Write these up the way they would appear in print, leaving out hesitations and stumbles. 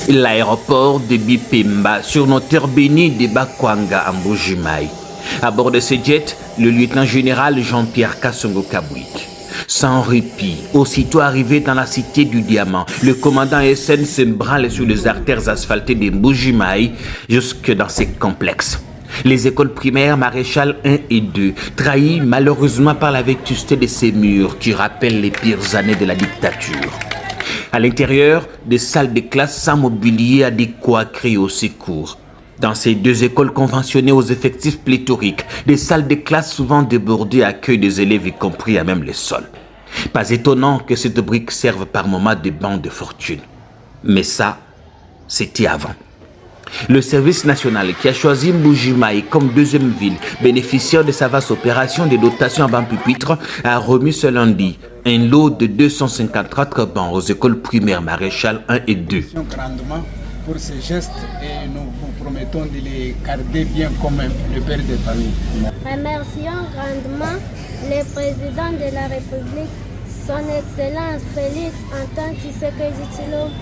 L'aéroport de Bipemba, sur notre terre bénie de Bakwanga en Mbuji-Mayi. À bord de ce jet, le lieutenant-général Jean-Pierre Kassongo Kabwik. Sans répit, aussitôt arrivé dans la cité du diamant, le commandant SN se branle sur les artères asphaltées de Mbuji-Mayi jusque dans ses complexes. Les écoles primaires Maréchal 1 et 2, trahies malheureusement par la vétusté de ces murs qui rappellent les pires années de la dictature. À l'intérieur, des salles de classe sans mobilier adéquat créées au secours. Dans ces deux écoles conventionnées aux effectifs pléthoriques, des salles de classe souvent débordées accueillent des élèves y compris à même les sols. Pas étonnant que cette brique serve par moments de bancs de fortune. Mais ça, c'était avant. Le service national qui a choisi Mbuji-Mayi comme deuxième ville bénéficiaire de sa vaste opération de dotation à banc pupitre a remis ce lundi un lot de 254 bancs aux écoles primaires Maréchal 1 et 2. Pour ces gestes et nous vous promettons de les garder bien comme le père de famille. Remercions grandement le président de la République, son Excellence Félix Antoine Tshisekedi Tshilombo,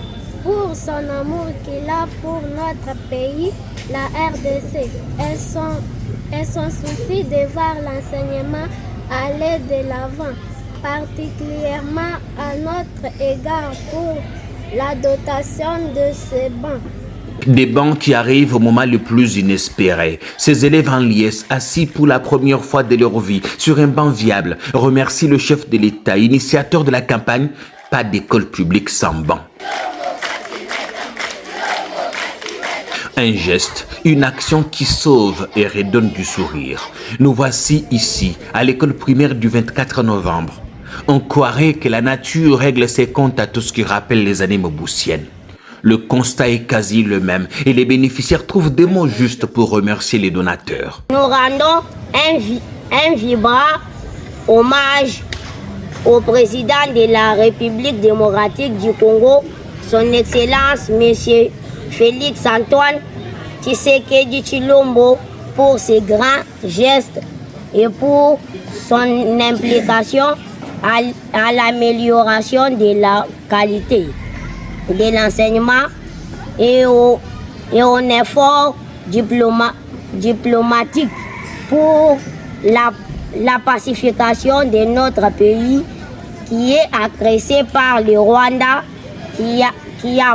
pour son amour qu'il a pour notre pays, la RDC, et son souci de voir l'enseignement aller de l'avant, particulièrement à notre égard pour la dotation de ces bancs. Des bancs qui arrivent au moment le plus inespéré. Ces élèves en liesse, assis pour la première fois de leur vie sur un banc viable, remercient le chef de l'État, initiateur de la campagne. Pas d'école publique sans banc. Un geste, une action qui sauve et redonne du sourire. Nous voici ici, à l'école primaire du 24 novembre. On croirait que la nature règle ses comptes à tout ce qui rappelle les années moboussiennes. Le constat est quasi le même et les bénéficiaires trouvent des mots justes pour remercier les donateurs. Nous rendons un vibrant hommage au président de la République démocratique du Congo, son Excellence M. Félix Antoine Tshisekedi Tshilombo, pour ses grands gestes et pour son implication à l'amélioration de la qualité de l'enseignement et au effort diplomatique pour la pacification de notre pays qui est agressé par le Rwanda qui a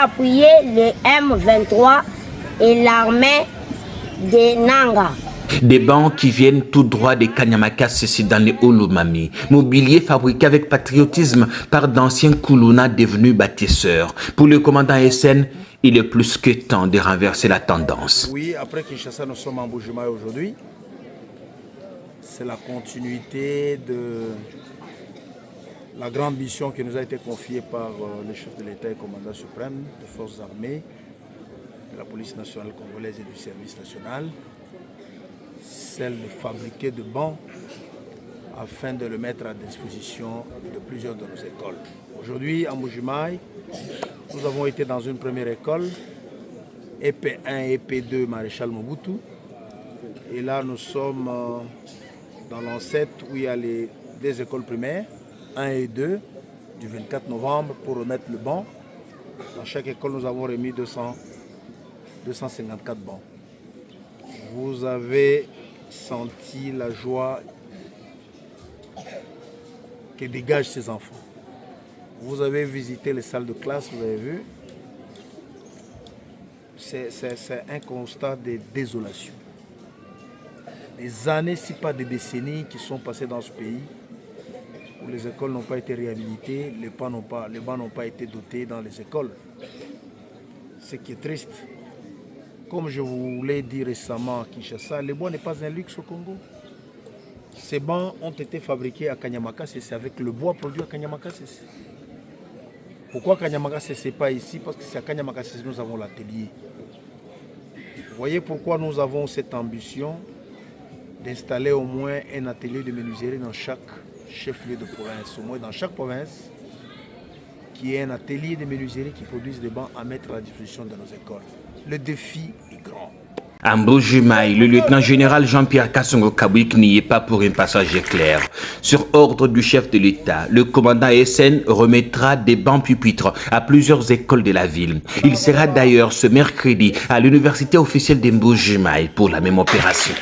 appuyé le M23 et l'armée de Nanga. Des bancs qui viennent tout droit des Kanyamakassi dans les Olomami. Mobilier fabriqué avec patriotisme par d'anciens Kuluna devenus bâtisseurs. Pour le commandant SN, il est plus que temps de renverser la tendance. Oui, après Kinshasa, nous sommes en Mbuji-Mayi aujourd'hui. C'est la continuité de la grande mission qui nous a été confiée par le chef de l'État et commandant suprême des forces armées, de la police nationale congolaise et du service national. Celle de fabriquer de bancs afin de le mettre à disposition de plusieurs de nos écoles. Aujourd'hui, en Mbuji-Mayi, nous avons été dans une première école, EP1 et EP2 Maréchal Mobutu. Et là, nous sommes dans l'ancêtre où il y a les deux écoles primaires, 1 et 2, du 24 novembre, pour remettre le banc. Dans chaque école, nous avons remis 254 bancs. Vous avez senti la joie que dégagent ces enfants. Vous avez visité les salles de classe, vous avez vu. C'est un constat de désolation. Des années, si pas des décennies, qui sont passées dans ce pays, où les écoles n'ont pas été réhabilitées, les bancs n'ont pas été dotés dans les écoles. Ce qui est triste. Comme je vous l'ai dit récemment à Kinshasa, le bois n'est pas un luxe au Congo. Ces bancs ont été fabriqués à Kanyamakassi, c'est avec le bois produit à Kanyamakassi. Pourquoi Kanyamakassi, ce n'est pas ici? Parce que c'est à Kanyamakassi que nous avons l'atelier. Vous voyez pourquoi nous avons cette ambition d'installer au moins un atelier de menuiserie dans chaque chef-lieu de province, au moins dans chaque province, qui est un atelier de menuiserie qui produise des bancs à mettre à la disposition de nos écoles. Le défi est grand. À Mbuji-Mayi, le lieutenant-général Jean-Pierre Kassongo Kabwik n'y est pas pour un passage éclair. Sur ordre du chef de l'État, le commandant SN remettra des bancs pupitres à plusieurs écoles de la ville. Il sera d'ailleurs ce mercredi à l'université officielle de Mbuji-Mayi pour la même opération.